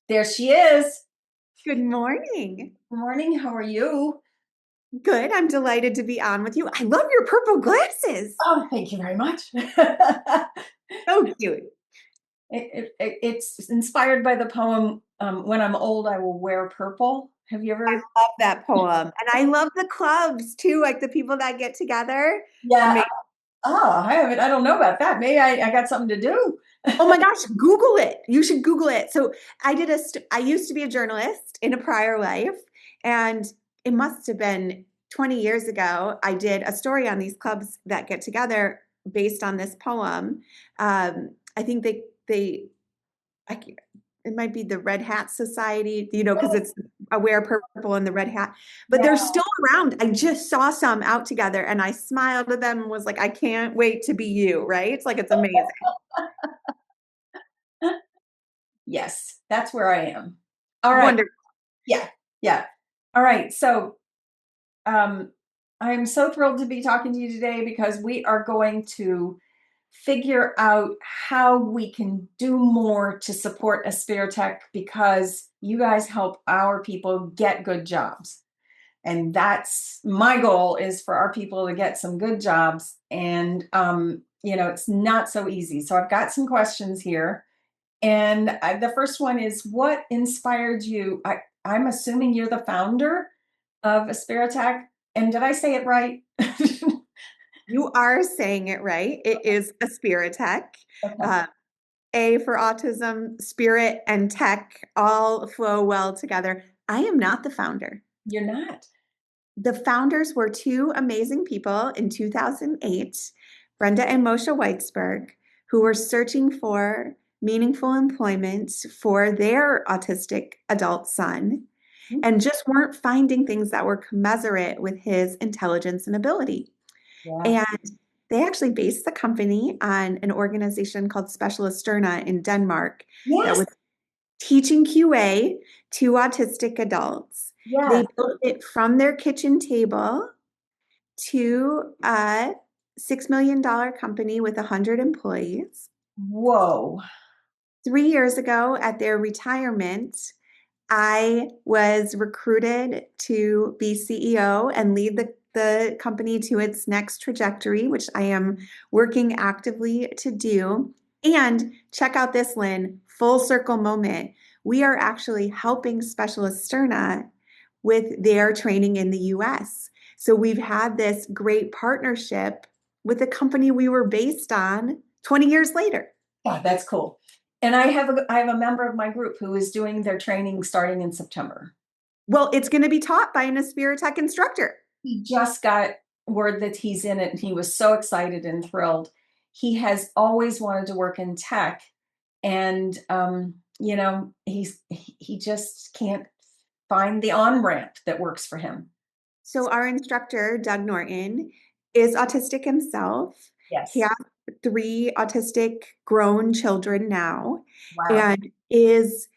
There she is. Good morning. Good morning. How are you? Good. I'm delighted to be on with you. I love your purple glasses. Oh, thank you very much. So cute. It's inspired by the poem, When I'm Old, I Will Wear Purple. Have you I ever? love that poem. And I love the clubs too, like the people that get together to Yeah. make. Oh, I haven't. I don't know about that. Maybe I got something to do. Oh my gosh, Google it. You should Google it. So I used to be a journalist in a prior life, and it must have been 20 years ago. I did a story on these clubs that get together based on this poem. I think I can't, it might be the Red Hat Society, because it's I wear purple and the red hat, but Yeah. they're still around. I just saw some out together and I smiled at them and was like, I can't wait to be you, right? It's like, it's amazing. Yes, that's where I am. All right. Wonderful. Yeah. Yeah. All right. So, um, I'm so thrilled to be talking to you today because we are going to figure out how we can do more to support Aspiritech because you guys help our people get good jobs. And that's my goal is for our people to get some good jobs. And, it's not so easy. So I've got some questions here. And the first one is what inspired you? I'm assuming you're the founder of Aspiritech. And did I say it right? You are saying it right. It is a spirit tech. Okay. Uh, A for autism, spirit, and tech all flow well together. I am not the founder. You're not. The founders were two amazing people in 2008, Brenda and Moshe Weitzberg, who were searching for meaningful employment for their autistic adult son and just weren't finding things that were commensurate with his intelligence and ability. Yeah. And they actually based the company on an organization called Specialisterna in Denmark that Yes. was teaching QA to autistic adults. They Yes. built it from their kitchen table to a $6 million company with 100 employees. Whoa. 3 years ago, at their retirement, I was recruited to be CEO and lead the company to its next trajectory, which I am working actively to do. And check out this, Lynn, full circle moment. We are actually helping Specialist Sterna with their training in the US. So we've had this great partnership with the company we were based on 20 years later. Yeah, that's cool. And I have a member of my group who is doing their training starting in September. Well, it's going to be taught by an Aspiritech instructor. He just got word that he's in it and he was so excited and thrilled. He has always wanted to work in tech and he just can't find the on-ramp that works for him. So our instructor, Doug Norton, is autistic himself. He Yes. has three autistic grown children now Wow. and is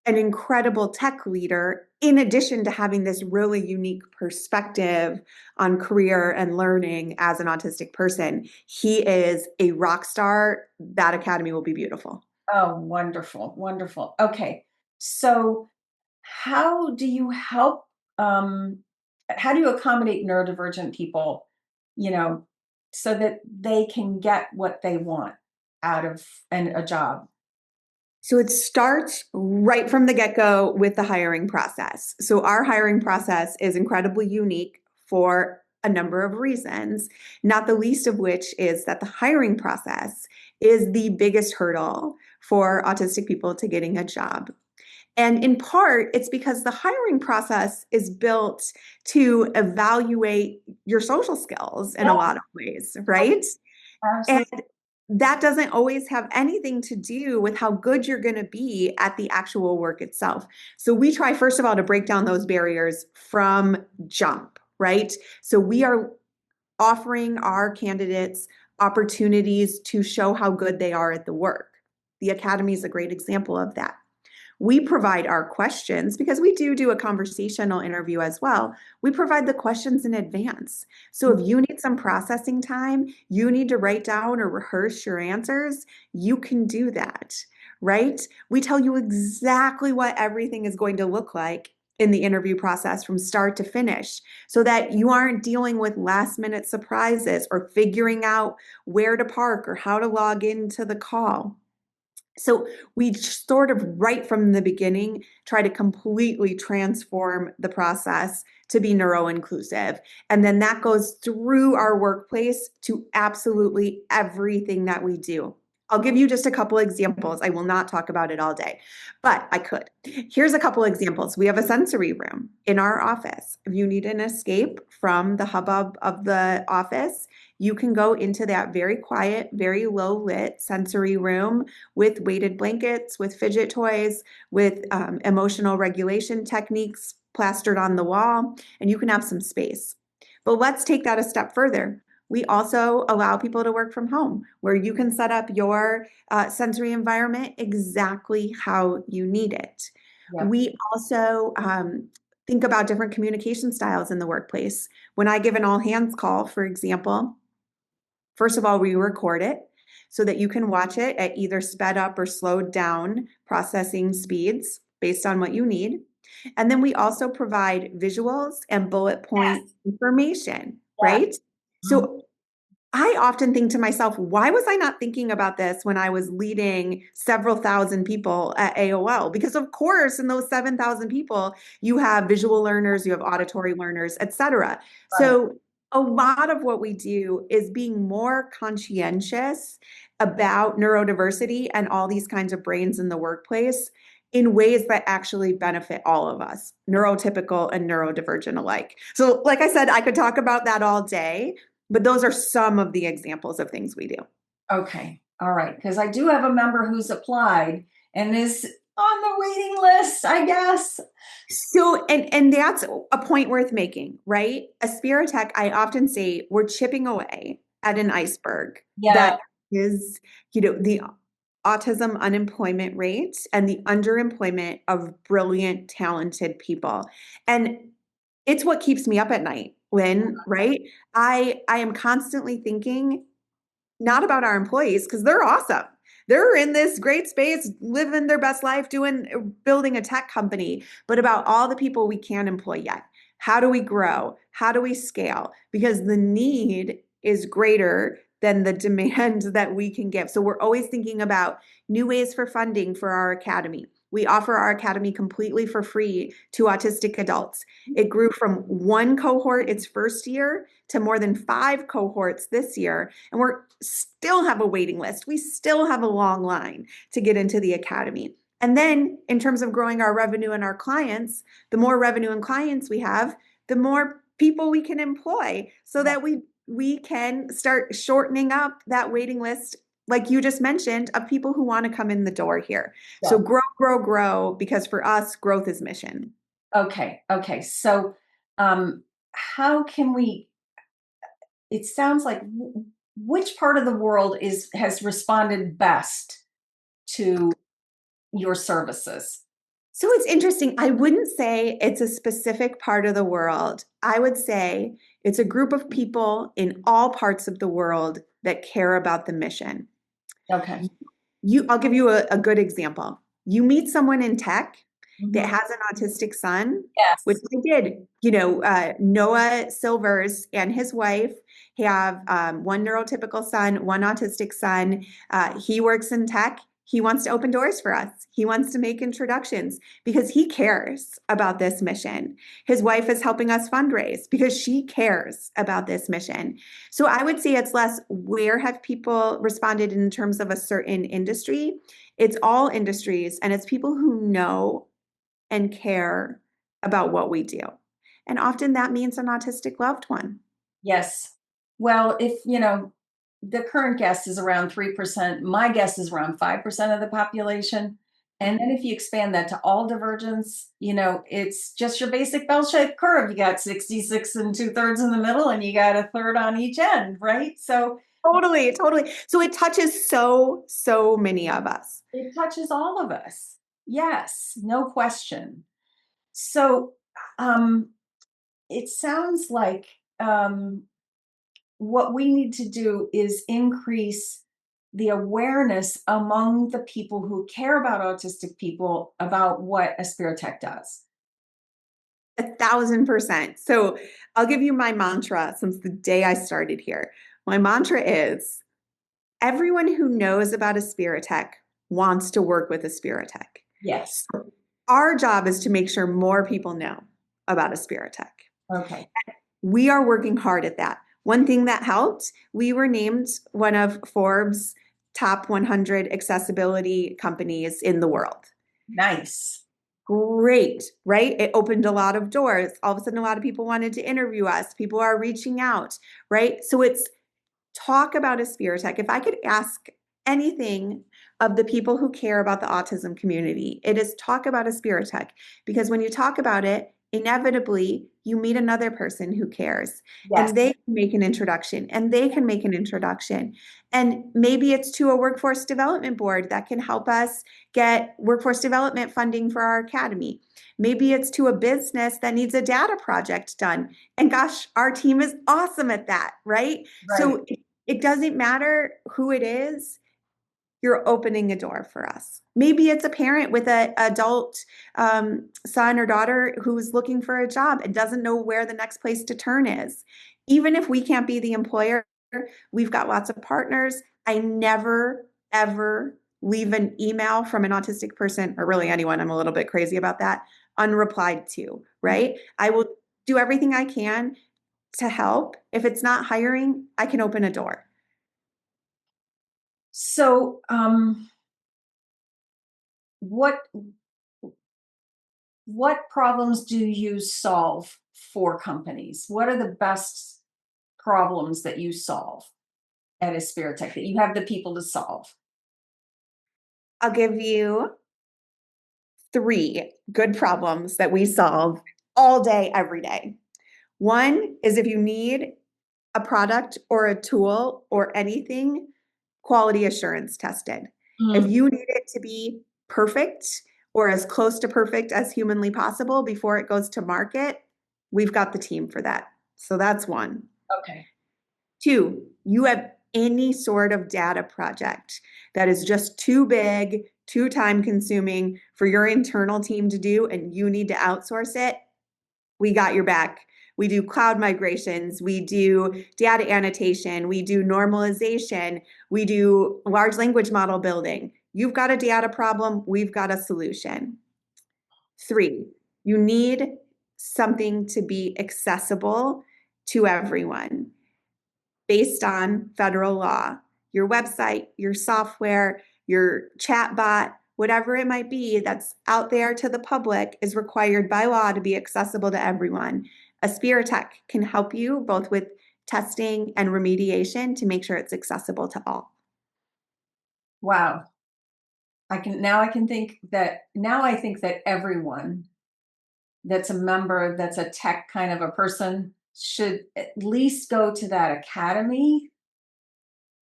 an incredible tech leader, in addition to having this really unique perspective on career and learning as an autistic person. He is a rock star. That academy will be beautiful. Oh, wonderful, wonderful. Okay. So how do you help um how do you accommodate neurodivergent people, you know, so that they can get what they want out of a job? So it starts right from the get go with the hiring process. So our hiring process is incredibly unique for a number of reasons, not the least of which is that the hiring process is the biggest hurdle for autistic people to getting a job. And in part, it's because the hiring process is built to evaluate your social skills in Yeah, a lot of ways, right? And absolutely. that doesn't always have anything to do with how good you're going to be at the actual work itself. So we try, first of all, to break down those barriers from jump, right? So we are offering our candidates opportunities to show how good they are at the work. The Academy is a great example of that. We provide our questions because we do a conversational interview as well. We provide the questions in advance. So if you need some processing time, you need to write down or rehearse your answers, you can do that, right? We tell you exactly what everything is going to look like in the interview process from start to finish so that you aren't dealing with last minute surprises or figuring out where to park or how to log into the call. So we sort of right from the beginning try to completely transform the process to be neuro inclusive. And then that goes through our workplace to absolutely everything that we do. I'll give you just a couple examples. I will not talk about it all day, but I could. Here's a couple examples. We have a sensory room in our office. If you need an escape from the hubbub of the office, you can go into that very quiet, very low lit sensory room with weighted blankets, with fidget toys, with emotional regulation techniques plastered on the wall, and you can have some space. But let's take that a step further. We also allow people to work from home where you can set up your sensory environment exactly how you need it. Yep. We also think about different communication styles in the workplace. When I give an all hands call, for example, first of all, we record it so that you can watch it at either sped up or slowed down processing speeds based on what you need. And then we also provide visuals and bullet point Yes. information, Yeah. right? Mhm. So I often think to myself, why was I not thinking about this when I was leading several thousand people at AOL? Because of course, in those 7,000 people, you have visual learners, you have auditory learners, et cetera. Right. So a lot of what we do is being more conscientious about neurodiversity and all these kinds of brains in the workplace in ways that actually benefit all of us, neurotypical and neurodivergent alike. So, like I said, I could talk about that all day, but those are some of the examples of things we do. Okay. All right. Because I do have a member who's applied and is on the waiting list, I guess. So, and that's a point worth making, right? Aspiritech, I often say we're chipping away at an iceberg Yeah. that is, the autism unemployment rate and the underemployment of brilliant, talented people. And it's what keeps me up at night, Lynn, right? I am constantly thinking not about our employees because they're awesome. They're in this great space, living their best life, building a tech company, but about all the people we can't employ yet. How do we grow? How do we scale? Because the need is greater than the demand that we can give. So we're always thinking about new ways for funding for our academy. We offer our academy completely for free to autistic adults. It grew from one cohort its first year to more than 5 cohorts this year. And we're still have a waiting list. We still have a long line to get into the academy. And then in terms of growing our revenue and our clients, the more revenue and clients we have, the more people we can employ so Yeah. that we can start shortening up that waiting list like you just mentioned of people who want to come in the door here. So Yeah. grow, grow, grow because for us growth is mission. Okay. Okay. So, how can we? It sounds like which part of the world has responded best to your services? So it's interesting. I wouldn't say it's a specific part of the world. I would say it's a group of people in all parts of the world that care about the mission. Okay. I'll give you a good example. You meet someone in tech that Mhm. has an autistic son, which Yes. I did. Noah Silvers and his wife have one neurotypical son, one autistic son. He works in tech. He wants to open doors for us. He wants to make introductions because he cares about this mission. His wife is helping us fundraise because she cares about this mission. So I would say it's less where have people responded in terms of a certain industry. It's all industries and it's people who know and care about what we do. And often that means an autistic loved one. Yes. Well, if the current guess is around 3%, my guess is around 5% of the population. And then if you expand that to all divergence, it's just your basic bell-shaped curve. You got 66 and 2/3 in the middle, and you got a third on each end, right? So Totally, totally. So it touches so, so many of us. it touches all of us. Yes, no question. So um, it sounds like what we need to do is increase the awareness among the people who care about autistic people about what Aspiritech does? 1,000%. So I'll give you my mantra since the day I started here. My mantra is everyone who knows about Aspiritech wants to work with Aspiritech. Yes. So our job is to make sure more people know about Aspiritech. Okay. We are working hard at that. One thing that helped, we were named one of Forbes' top 100 accessibility companies in the world. Nice. Great, right? It opened a lot of doors. All of a sudden, a lot of people wanted to interview us. People are reaching out, right? So it's talk about Aspiritech. If I could ask anything of the people who care about the autism community, it is talk about Aspiritech. Because when you talk about it, inevitably you meet another person who cares Yes. and they can make an introduction and they can make an introduction. And maybe it's to a workforce development board that can help us get workforce development funding for our academy. Maybe it's to a business that needs a data project done. And gosh, our team is awesome at that, right? Right. So it doesn't matter who it is, you're opening a door for us. Maybe it's a parent with an adult son or daughter who's looking for a job and doesn't know where the next place to turn is. Even if we can't be the employer, we've got lots of partners. I never, ever leave an email from an autistic person, or really anyone, I'm a little bit crazy about that, unreplied to, right? I will do everything I can to help. If it's not hiring, I can open a door. So, what problems do you solve for companies? What are the best problems that you solve at Aspiritech that you have the people to solve? I'll give you 3 good problems that we solve all day, every day. One is if you need a product or a tool or anything, quality assurance tested. If Mm. you need it to be perfect or as close to perfect as humanly possible before it goes to market, we've got the team for that. So that's one. Okay. 2, you have any sort of data project that is just too big, too time consuming for your internal team to do, and you need to outsource it, we got your back. We do cloud migrations, we do data annotation, we do normalization, we do large language model building. You've got a data problem, we've got a solution. 3, you need something to be accessible to everyone based on federal law. Your website, your software, your chat bot, whatever it might be that's out there to the public is required by law to be accessible to everyone. Aspiritech can help you both with testing and remediation to make sure it's accessible to all. Wow. I think that everyone that's a member, that's a tech kind of a person should at least go to that academy,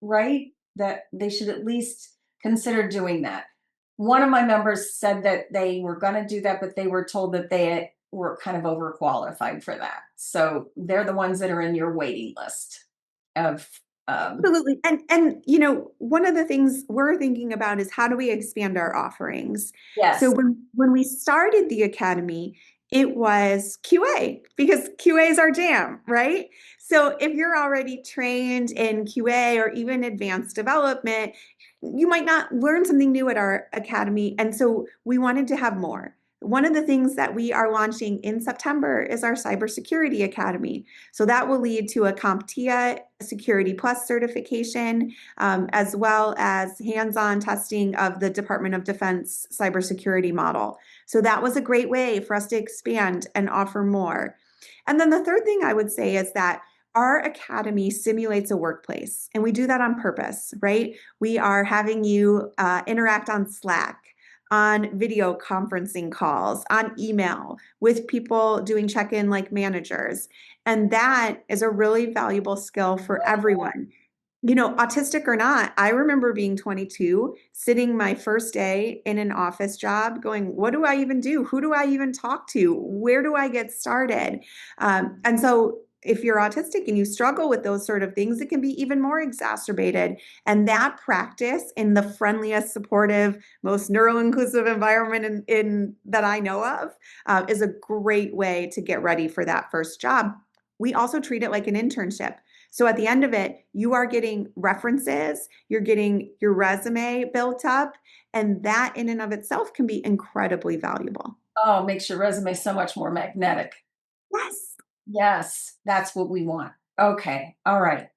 right? That they should at least consider doing that. One of my members said that they were going to do that, but they were told that they were kind of overqualified for that. So they're the ones that are in your waiting list of, Absolutely. And one of the things we're thinking about is how do we expand our offerings? So yes. when we started the academy, it was QA because QA is our jam, right? So if you're already trained in QA or even advanced development, you might not learn something new at our academy. And so we wanted to have more. One of the things that we are launching in September is our Cybersecurity Academy. So that will lead to a CompTIA Security Plus certification, as well as hands-on testing of the Department of Defense cybersecurity model. So that was a great way for us to expand and offer more. And then the third thing I would say is that our academy simulates a workplace, and we do that on purpose, right? We are having you interact on Slack, on video conferencing calls, on email with people doing check-in like managers. And that is a really valuable skill for everyone. Autistic or not, I remember being 22, sitting my first day in an office job going, what do I even do? Who do I even talk to? Where do I get started? And so if you're autistic and you struggle with those sort of things, it can be even more exacerbated. And that practice in the friendliest, supportive, most neuro-inclusive environment in that I know of is a great way to get ready for that first job. We also treat it like an internship. So at the end of it, you are getting references, you're getting your resume built up, and that in and of itself can be incredibly valuable. Oh, makes your resume so much more magnetic. Yes. Yes, that's what we want. Okay, all right.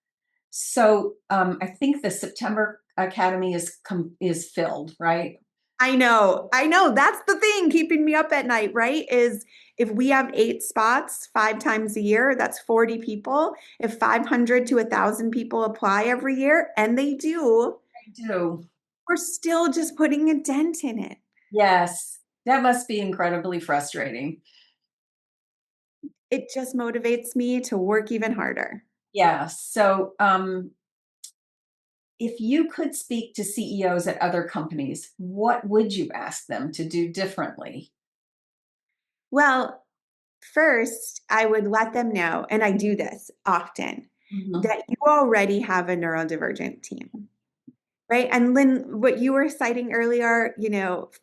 So I think the September Academy is filled, right? I know. I know. That's the thing keeping me up at night, right? Is if we have 8 spots 5 times a year, that's 40 people. If 500 to 1,000 people apply every year, and they do, I do. we're still just putting a dent in it. Yes, that must be incredibly frustrating. It just motivates me to work even harder. Yeah. So if you could speak to CEOs at other companies, what would you ask them to do differently? Well, first, I would let them know, and I do this often, Mhm. that you already have a neurodivergent team. Right. And Lynn, what you were citing earlier,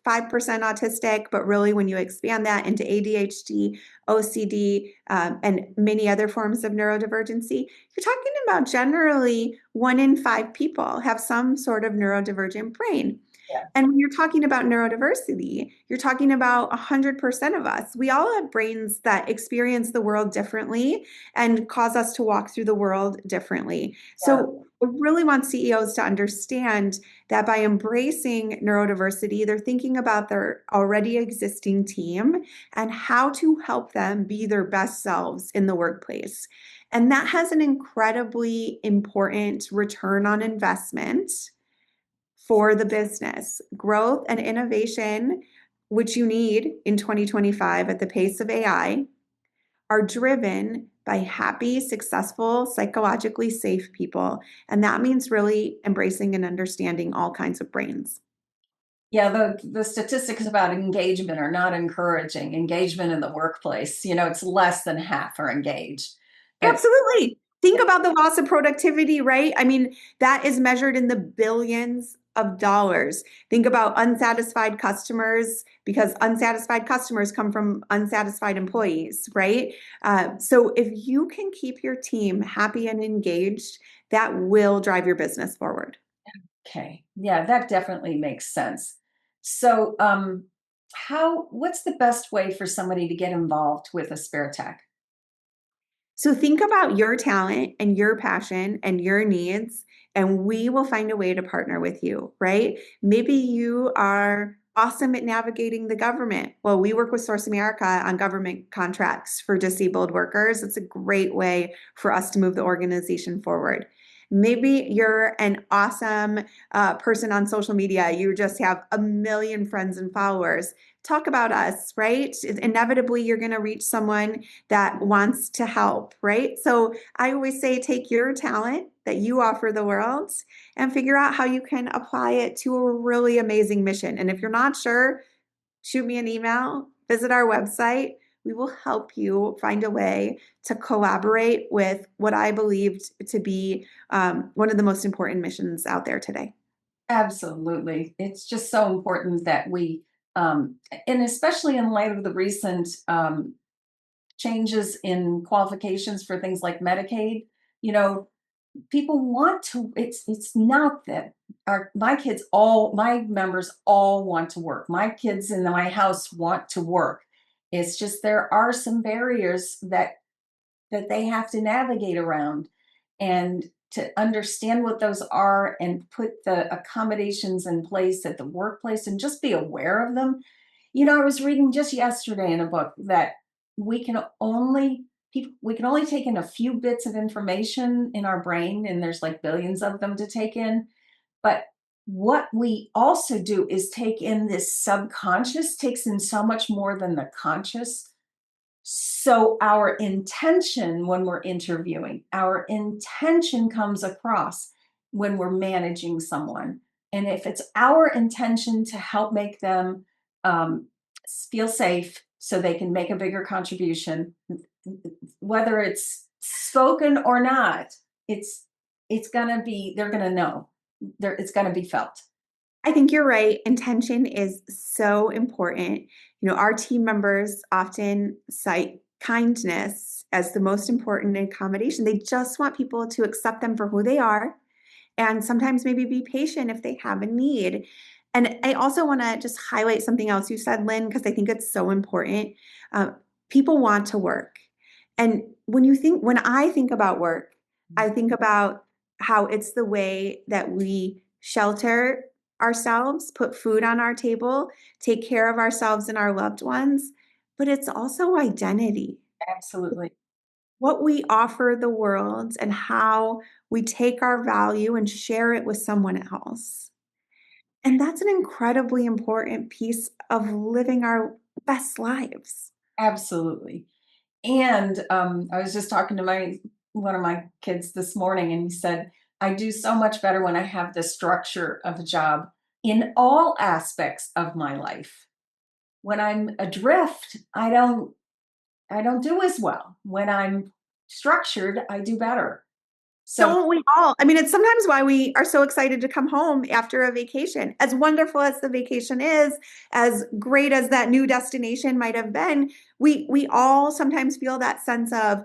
5% autistic, but really when you expand that into ADHD, OCD, and many other forms of neurodivergency, you're talking about generally 1 in 5 people have some sort of neurodivergent brain. Yeah. And when you're talking about neurodiversity, you're talking about 100% of us. We all have brains that experience the world differently and cause us to walk through the world differently. Yeah. So I really want CEOs to understand that by embracing neurodiversity, they're thinking about their already existing team and how to help them be their best selves in the workplace. And that has an incredibly important return on investment for the business. Growth and innovation, which you need in 2025 at the pace of AI, are driven by happy, successful, psychologically safe people. And that means really embracing and understanding all kinds of brains. Yeah, the statistics about engagement are not encouraging. Engagement in the workplace, it's less than half are engaged. But Absolutely. Think about the loss of productivity, right? I mean, that is measured in the billions of dollars. Think about unsatisfied customers because unsatisfied customers come from unsatisfied employees, right? So if you can keep your team happy and engaged, that will drive your business forward. okay, yeah, that definitely makes sense. So, what's the best way for somebody to get involved with Aspiritech? So think about your talent and your passion and your needs, and we will find a way to partner with you, right? Maybe you are awesome at navigating the government. Well, we work with Source America on government contracts for disabled workers. It's a great way for us to move the organization forward. Maybe you're an awesome person on social media. You just have a million friends and followers. Talk about us, right? Inevitably, you're going to reach someone that wants to help, right? So I always say take your talent that you offer the world and figure out how you can apply it to a really amazing mission. And if you're not sure, shoot me an email, visit our website. We will help you find a way to collaborate with what I believed to be one of the most important missions out there today. Absolutely. It's just so important that um, and especially in light of the recent changes in qualifications for things like Medicaid, you know, people want to, it's not that my kids, all my members all want to work. My kids in my house want to work. It's just there are some barriers that they have to navigate around, and to understand what those are and put the accommodations in place at the workplace and just be aware of them. I was reading just yesterday in a book that we can only we can only take in a few bits of information in our brain, and there's like billions of them to take in. But what we also do is take in this subconscious takes in so much more than the conscious. So our intention when we're interviewing, our intention comes across when we're managing someone. And if it's our intention to help make them um, feel safe so they can make a bigger contribution, whether it's spoken or not, it's gonna be, they're gonna know. It's gonna be felt. I think you're right. Intention is so important. Our team members often cite kindness as the most important accommodation. They just want people to accept them for who they are and sometimes maybe be patient if they have a need. And I also want to just highlight something else you said, Lynn, because I think it's so important. Uh, People want to work. And when I think about work, I think about how it's the way that we shelter ourselves, put food on our table, take care of ourselves and our loved ones, but it's also identity. Absolutely. What we offer the world and how we take our value and share it with someone else. And that's an incredibly important piece of living our best lives. Absolutely. And I was just talking to my one of my kids this morning, and he said, I do so much better when I have the structure of a job in all aspects of my life. When I'm adrift, I don't do as well. When I'm structured, I do better. So Don't we all? I mean, it's sometimes why we are so excited to come home after a vacation. As wonderful as the vacation is, as great as that new destination might have been, we all sometimes feel that sense of,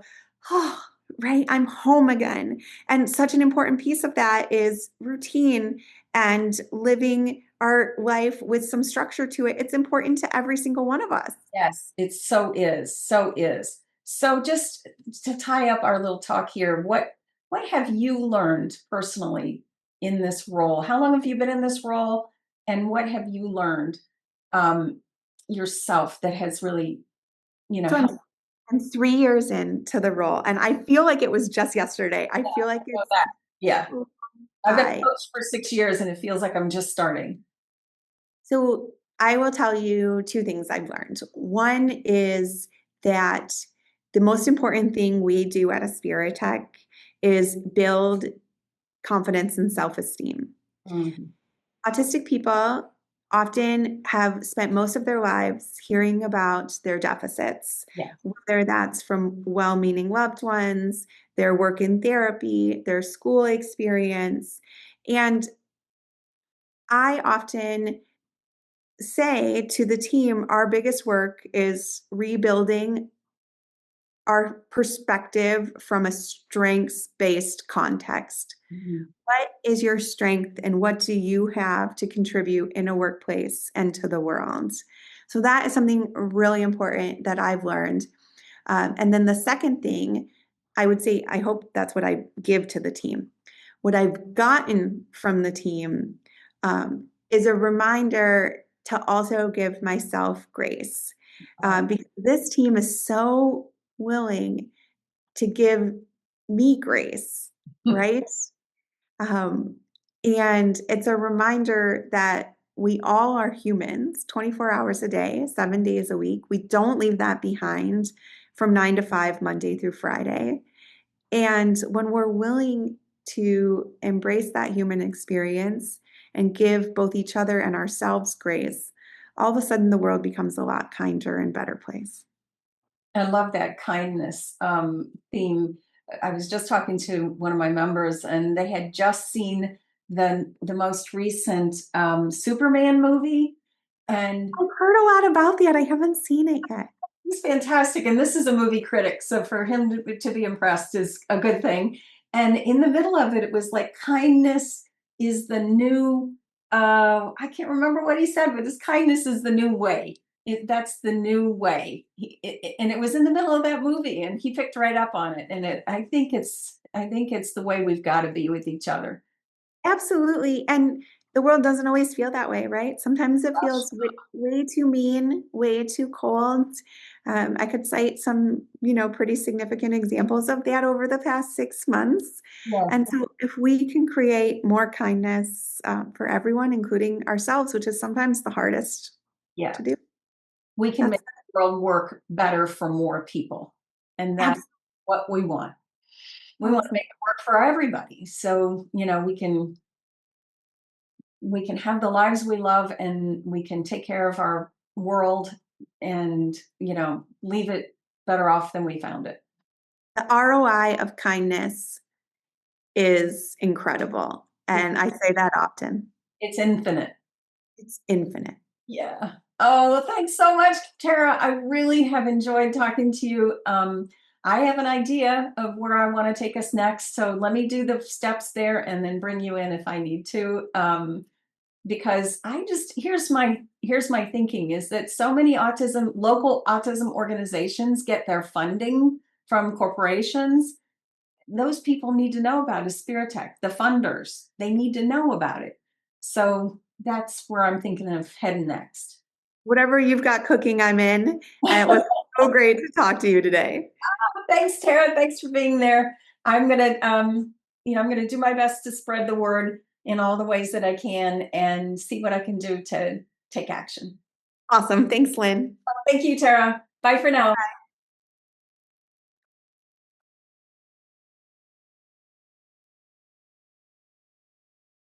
oh, right, I'm home again. And such an important piece of that is routine and living our life with some structure to it. It's important to every single one of us. yes, it so is, so is. So just to tie up our little talk here, what have you learned personally in this role? How long have you been in this role, and what have you learned um, yourself that has really, So helped? I'm 3 years into the role, and I feel like it was just yesterday. I feel like Know it's that. Yeah, I've been a by. coach for 6 years, and it feels like I'm just starting. So I will tell you two things I've learned. One is that the most important thing we do at Aspiritech is build confidence and self-esteem. Mhm. Autistic people often have spent most of their lives hearing about their deficits, Yeah, whether that's from well meaning loved ones, their work in therapy, their school experience. And I often say to the team, our biggest work is rebuilding our perspective from a strengths based context. mhm. What is your strength and what do you have to contribute in a workplace and to the world? So, that is something really important that I've learned. And then the second thing, I would say, I hope that's what I give to the team. What I've gotten from the team is a reminder to also give myself grace. Because this team is so willing to give me grace, right? Um, and it's a reminder that we all are humans 24 hours a day, 7 days a week. We don't leave that behind from 9 to 5, Monday through Friday. And when we're willing to embrace that human experience and give both each other and ourselves grace, all of a sudden the world becomes a lot kinder and better place. I love that kindness theme. I was just talking to one of my members, and they had just seen the most recent Superman movie, and I've heard a lot about that. I haven't seen it yet. he's fantastic. And this is a movie critic, so for him to be impressed is a good thing. And in the middle of it, it was like kindness is the new. I can't remember what he said, but his kindness is the new way. That's the new way. And it was in the middle of that movie, and he picked right up on it. And I think it's the way we've got to be with each other. Absolutely. And the world doesn't always feel that way, right? Sometimes it feels way too mean, way too cold. I could cite some, pretty significant examples of that over the past 6 months. Yes. And so, if we can create more kindness for everyone, including ourselves, which is sometimes the hardest Yeah, to do, we can that's make the world work better for more people, and that's absolutely what we want. We want to awesome. make it work for everybody, so we can have the lives we love, and we can take care of our world, and leave it better off than we found it. The ROI of kindness is incredible. It- And I say that often. it's infinite. It's infinite. Yeah. Oh, well, thanks so much, Tara. I really have enjoyed talking to you. I have an idea of where I want to take us next. So let me do the steps there and then bring you in if I need to. Because I just here's my thinking is that so many local autism organizations get their funding from corporations. Those people need to know about Aspiritech, the funders. They need to know about it. So that's where I'm thinking of heading next. Whatever you've got cooking, I'm in. And it was so great to talk to you today. Thanks, Tara. Thanks for being there. I'm gonna do my best to spread the word in all the ways that I can and see what I can do to take action. Awesome. Thanks, Lynn. Thank you, Tara. Bye for now.